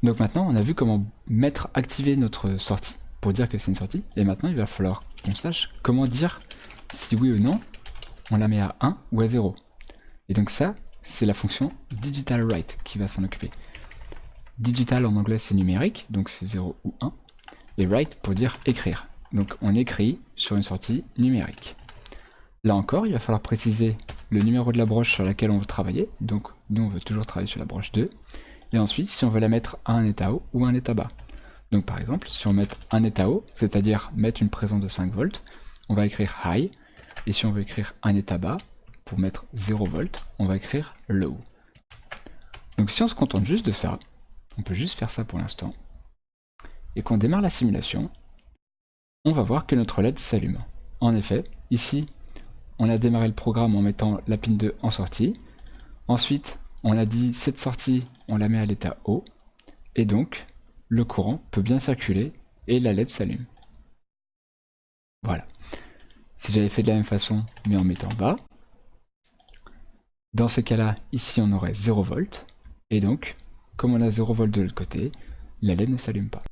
Donc maintenant, on a vu comment activer notre sortie pour dire que c'est une sortie. Et maintenant, il va falloir qu'on sache comment dire si oui ou non on la met à 1 ou à 0. Et donc ça, c'est la fonction digitalWrite qui va s'en occuper. Digital en anglais c'est numérique, donc c'est 0 ou 1. Et write pour dire écrire. Donc on écrit sur une sortie numérique. Là encore, il va falloir préciser le numéro de la broche sur laquelle on veut travailler. Donc nous on veut toujours travailler sur la broche 2. Et ensuite, si on veut la mettre à un état haut ou à un état bas. Donc par exemple, si on met un état haut, c'est-à-dire mettre une présence de 5 volts, on va écrire high. Et si on veut écrire un état bas, pour mettre 0 volts, on va écrire low. Donc si on se contente juste de ça, on peut juste faire ça pour l'instant, et qu'on démarre la simulation, on va voir que notre LED s'allume. En effet, ici, on a démarré le programme en mettant la pin 2 en sortie. Ensuite, on a dit cette sortie, on la met à l'état haut, et donc le courant peut bien circuler et la LED s'allume. Voilà. Si j'avais fait de la même façon, mais en mettant bas, dans ce cas-là, ici on aurait 0 volt, et donc, comme on a 0 volt de l'autre côté, la LED ne s'allume pas.